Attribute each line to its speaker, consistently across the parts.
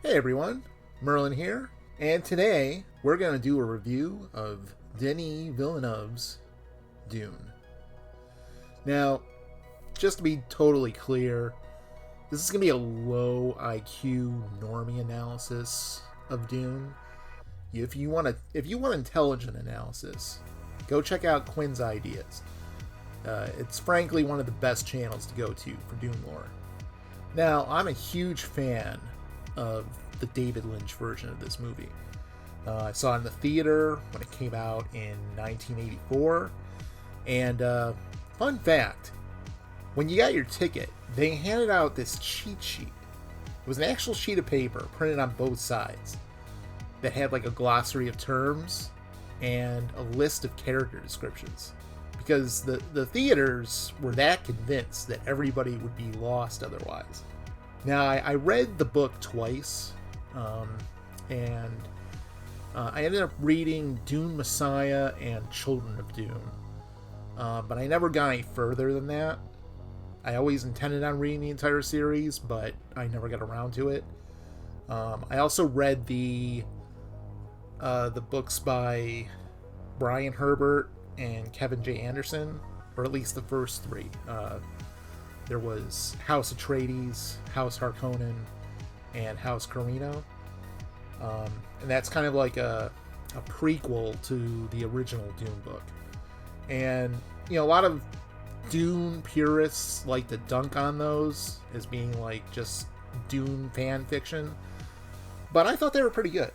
Speaker 1: Hey everyone, Merlin here, and today we're going to do a review of Denis Villeneuve's Dune. Now, just to be totally clear, this is going to be a low IQ normie analysis of Dune. If you want intelligent analysis, go check out Quinn's Ideas. It's frankly one of the best channels to go to for Dune lore. Now, I'm a huge fan of the David Lynch version of this movie. I saw it in the theater when it came out in 1984. And fun fact, when you got your ticket, they handed out this cheat sheet. It was an actual sheet of paper printed on both sides that had like a glossary of terms and a list of character descriptions. Because the theaters were that convinced that everybody would be lost otherwise. Now, I read the book twice, and I ended up reading Dune Messiah and Children of Dune, but I never got any further than that. I always intended on reading the entire series, but I never got around to it. I also read the books by Brian Herbert and Kevin J. Anderson, or at least the first three. There was House Atreides, House Harkonnen, and House Carino. And that's kind of like a prequel to the original Dune book. And, a lot of Dune purists like to dunk on those as being like just Dune fan fiction. But I thought they were pretty good.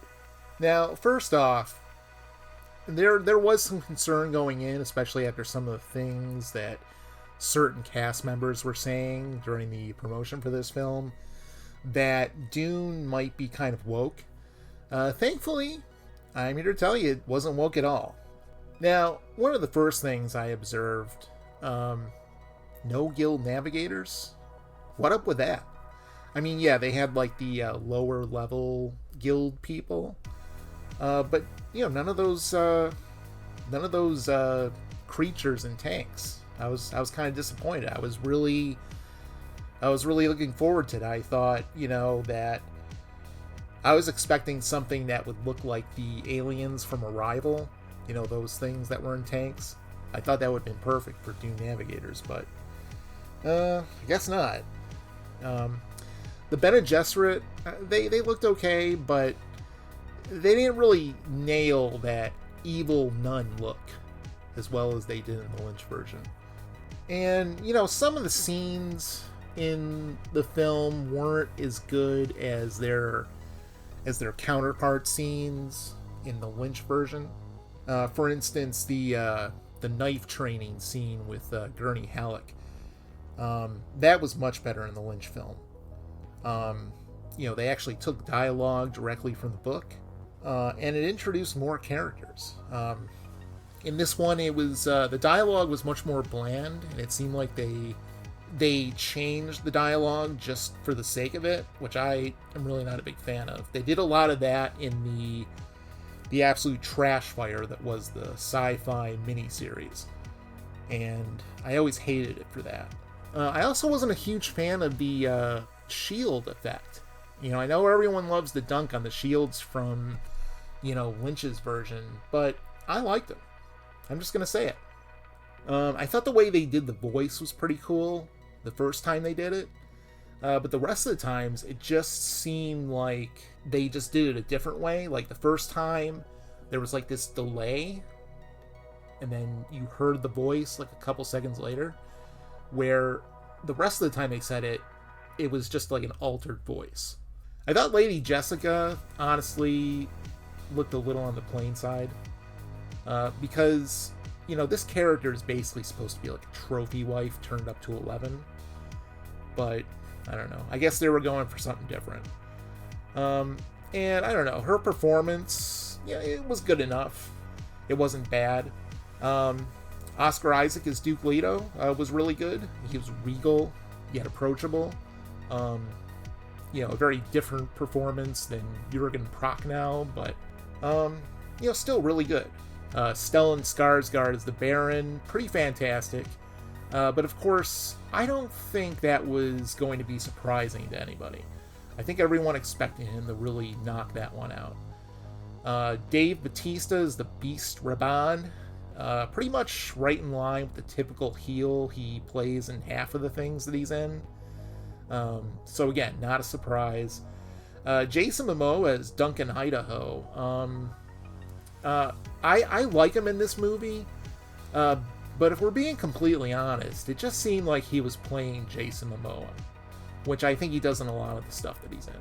Speaker 1: Now, first off, there was some concern going in, especially after some of the things that certain cast members were saying during the promotion for this film, that Dune might be kind of woke. Thankfully, I'm here to tell you it wasn't woke at all. Now, one of the first things I observed, no guild navigators. What up with that? I mean, yeah, they had like the lower level guild people, but none of those creatures and tanks. I was kind of disappointed. I was really looking forward to it. I thought, that I was expecting something that would look like the aliens from Arrival, those things that were in tanks. I thought that would have been perfect for Dune Navigators, but I guess not. The Bene Gesserit, they looked okay, but they didn't really nail that evil nun look as well as they did in the Lynch version. And, some of the scenes in the film weren't as good as their counterpart scenes in the Lynch version. For instance, the knife training scene with Gurney Halleck. That was much better in the Lynch film. They actually took dialogue directly from the book, and it introduced more characters. In this one, it was the dialogue was much more bland, and it seemed like they changed the dialogue just for the sake of it, which I am really not a big fan of. They did a lot of that in the absolute trash fire that was the sci-fi miniseries, and I always hated it for that. I also wasn't a huge fan of the shield effect. I know everyone loves the dunk on the shields from Lynch's version, but I liked them. I'm just gonna say it. I thought the way they did the voice was pretty cool the first time they did it, but the rest of the times it just seemed like they just did it a different way. Like the first time there was like this delay, and then you heard the voice like a couple seconds later, where the rest of the time they said it, it was just like an altered voice. I thought Lady Jessica honestly looked a little on the plain side. Because, this character is basically supposed to be like a trophy wife turned up to 11. But, I don't know. I guess they were going for something different. And, I don't know. Her performance, it was good enough. It wasn't bad. Oscar Isaac as Duke Leto was really good. He was regal, yet approachable. A very different performance than Jurgen Prochnow, but, still really good. Stellan Skarsgård as the Baron, pretty fantastic. But of course, I don't think that was going to be surprising to anybody. I think everyone expected him to really knock that one out. Dave Bautista is the Beast Raban. Pretty much right in line with the typical heel he plays in half of the things that he's in. So again, not a surprise. Jason Momoa as Duncan Idaho. I like him in this movie, but if we're being completely honest, it just seemed like he was playing Jason Momoa, which I think he does in a lot of the stuff that he's in.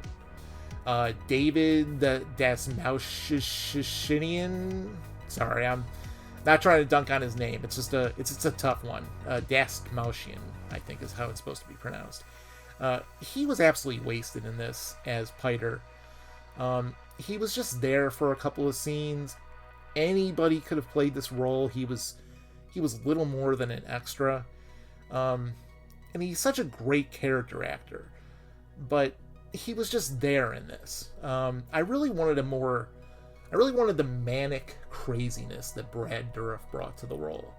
Speaker 1: David Dasmalshinian. Sorry, I'm not trying to dunk on his name. It's just a tough one. Dasmalshian, I think, is how it's supposed to be pronounced. He was absolutely wasted in this as Piter. He was just there for a couple of scenes. Anybody could have played this role. He was little more than an extra. And he's such a great character actor. But he was just there in this. I really wanted the manic craziness that Brad Dourif brought to the role.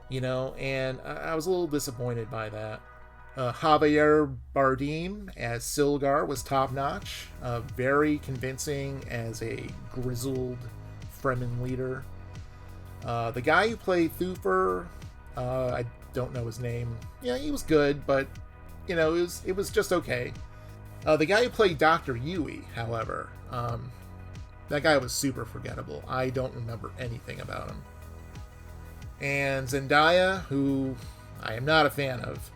Speaker 1: And I was a little disappointed by that. Javier Bardem as Silgar was top-notch. Very convincing as a grizzled Fremen leader. The guy who played Thufir, I don't know his name. Yeah, he was good, but, it was just okay. The guy who played Dr. Yui, however, that guy was super forgettable. I don't remember anything about him. And Zendaya, who I am not a fan of,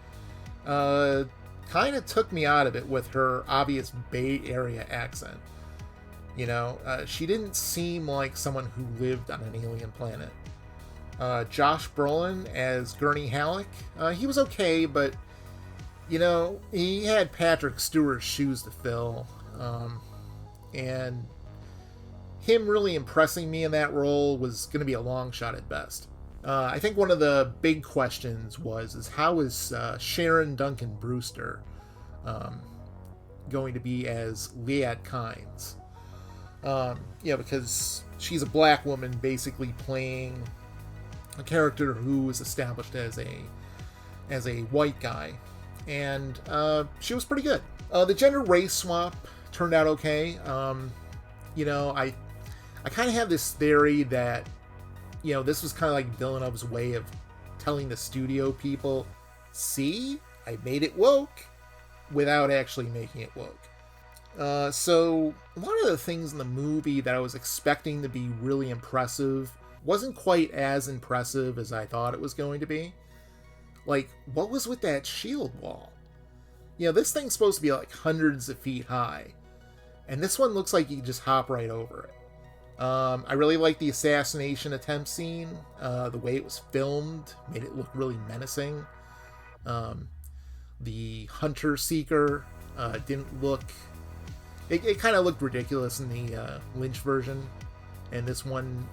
Speaker 1: kind of took me out of it with her obvious Bay Area accent. She didn't seem like someone who lived on an alien planet. Josh Brolin as Gurney Halleck, he was okay, but he had Patrick Stewart's shoes to fill, and him really impressing me in that role was going to be a long shot at best. I think one of the big questions is how is Sharon Duncan Brewster going to be as Liat Kynes? Because she's a black woman basically playing a character who is established as a white guy, and she was pretty good. The gender race swap turned out okay. I kind of have this theory that this was kind of like Villeneuve's way of telling the studio people, see, I made it woke, without actually making it woke. So a lot of the things in the movie that I was expecting to be really impressive wasn't quite as impressive as I thought it was going to be. Like, what was with that shield wall? This thing's supposed to be like hundreds of feet high, and this one looks like you can just hop right over it. I really liked the assassination attempt scene. The way it was filmed made it look really menacing. The hunter seeker didn't look... It kind of looked ridiculous in the Lynch version, and this one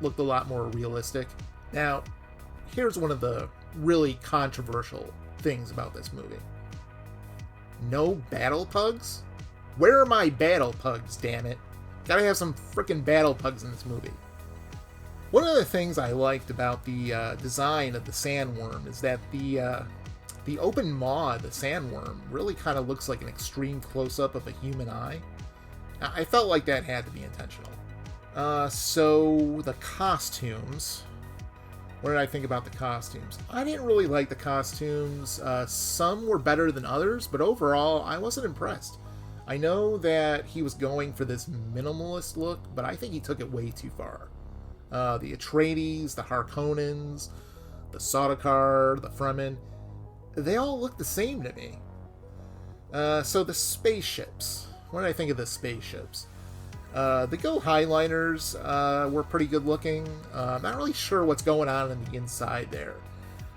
Speaker 1: looked a lot more realistic. Now, here's one of the really controversial things about this movie. No battle pugs? Where are my battle pugs, damn it? Gotta have some frickin' battle pugs in this movie. One of the things I liked about the design of the sandworm is that the open maw of the sandworm really kind of looks like an extreme close-up of a human eye. I felt like that had to be intentional. So the costumes. What did I think about the costumes? I didn't really like the costumes. Some were better than others, but overall, I wasn't impressed. I know that he was going for this minimalist look, but I think he took it way too far. The Atreides, the Harkonnens, the Sardaukar, the Fremen, they all look the same to me. So the spaceships. What did I think of the spaceships? The Go Highliners were pretty good looking. I'm not really sure what's going on the inside there.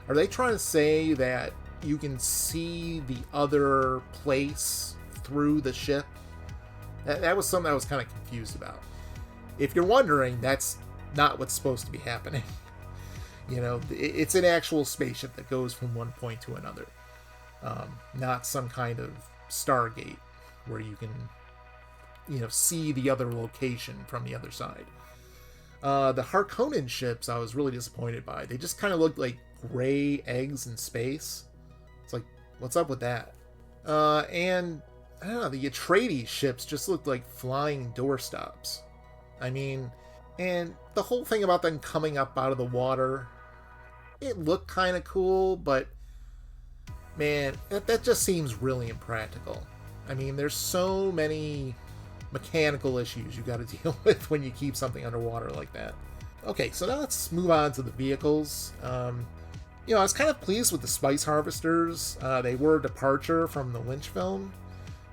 Speaker 1: Are they trying to say that you can see the other place through the ship? That was something I was kind of confused about. If you're wondering, that's not what's supposed to be happening. It's an actual spaceship that goes from one point to another. Not some kind of Stargate where you can, see the other location from the other side. The Harkonnen ships I was really disappointed by. They just kind of looked like gray eggs in space. It's like, what's up with that? And I don't know, the Atreides ships just looked like flying doorstops. I mean, and the whole thing about them coming up out of the water, it looked kind of cool, but man, that just seems really impractical. I mean, there's so many mechanical issues you got to deal with when you keep something underwater like that. Okay, so now let's move on to the vehicles. I was kind of pleased with the Spice Harvesters. They were a departure from the Lynch film.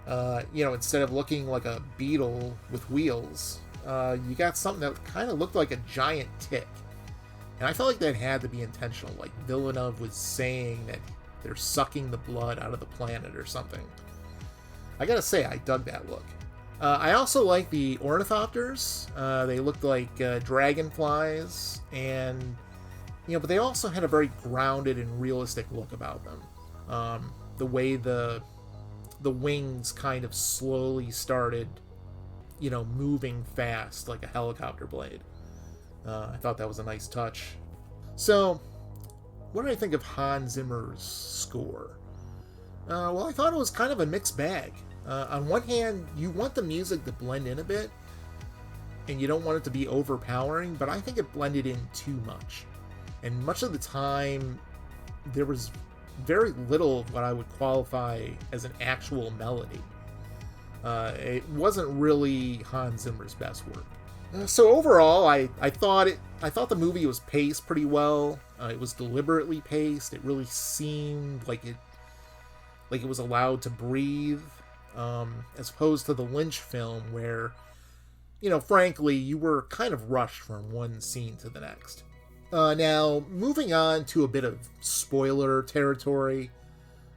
Speaker 1: Instead of looking like a beetle with wheels, you got something that kind of looked like a giant tick. And I felt like that had to be intentional, like Villeneuve was saying that they're sucking the blood out of the planet or something. I gotta say, I dug that look. I also like the ornithopters. They looked like dragonflies, and but they also had a very grounded and realistic look about them. The way the wings kind of slowly started, moving fast like a helicopter blade. I thought that was a nice touch. So, what did I think of Hans Zimmer's score? I thought it was kind of a mixed bag. On one hand, you want the music to blend in a bit, and you don't want it to be overpowering, but I think it blended in too much. And much of the time, there was very little of what I would qualify as an actual melody. It wasn't really Hans Zimmer's best work. So overall, I thought the movie was paced pretty well. It was deliberately paced. It really seemed like it was allowed to breathe, as opposed to the Lynch film where, frankly, you were kind of rushed from one scene to the next. Now, moving on to a bit of spoiler territory.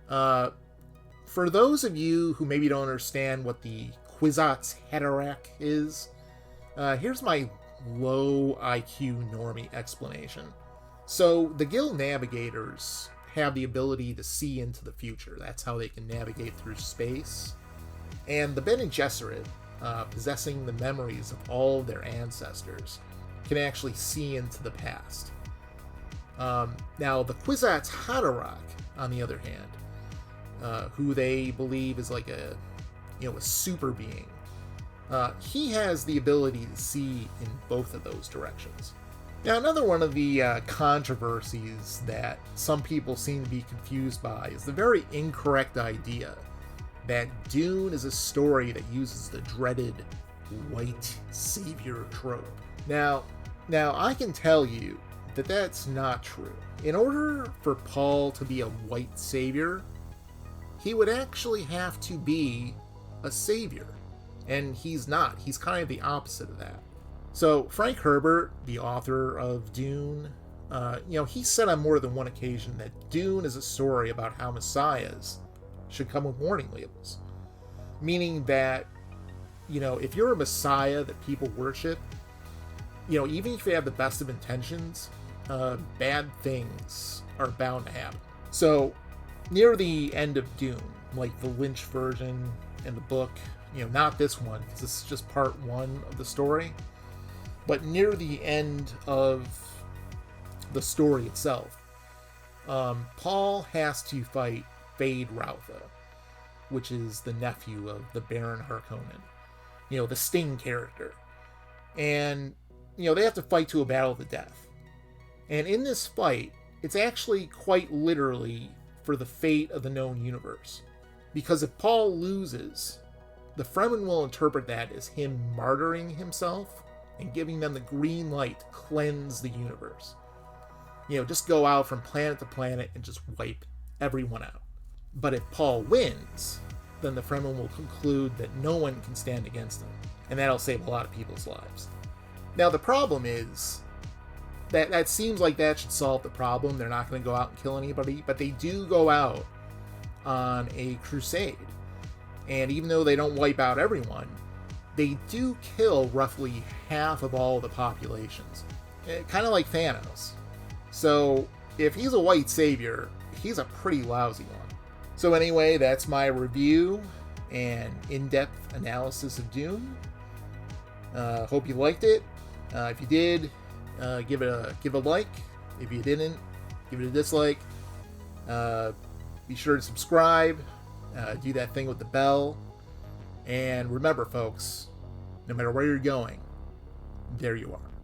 Speaker 1: For those of you who maybe don't understand what the Kwisatz Haderach is, here's my low IQ normie explanation. So, the Guild Navigators have the ability to see into the future. That's how they can navigate through space. And the Bene Gesserit, possessing the memories of all of their ancestors, can actually see into the past. Now, the Kwisatz Haderach, on the other hand, who they believe is like a super being, he has the ability to see in both of those directions. Now, another one of the controversies that some people seem to be confused by is the very incorrect idea that Dune is a story that uses the dreaded white savior trope. Now, I can tell you that that's not true. In order for Paul to be a white savior, he would actually have to be a savior. And he's not. He's kind of the opposite of that. So, Frank Herbert, the author of Dune, he said on more than one occasion that Dune is a story about how messiahs should come with warning labels. Meaning that, if you're a messiah that people worship, even if you have the best of intentions, bad things are bound to happen. So, near the end of Dune, like the Lynch version and the book, not this one, because this is just part one of the story, but near the end of the story itself, Paul has to fight Feyd-Rautha, which is the nephew of the Baron Harkonnen, the Sting character. And, they have to fight to a battle of the death. And in this fight, it's actually quite literally for the fate of the known universe. Because if Paul loses, the Fremen will interpret that as him martyring himself and giving them the green light to cleanse the universe. Just go out from planet to planet and just wipe everyone out. But if Paul wins, then the Fremen will conclude that no one can stand against him, and that'll save a lot of people's lives. Now, the problem is that seems like that should solve the problem. They're not going to go out and kill anybody, but they do go out on a crusade. And even though they don't wipe out everyone, they do kill roughly half of all the populations. Kind of like Thanos. So, if he's a white savior, he's a pretty lousy one. So anyway, that's my review and in-depth analysis of Dune. Hope you liked it. If you did, give a like. If you didn't, give it a dislike. Be sure to subscribe. Do that thing with the bell. And remember, folks, no matter where you're going, there you are.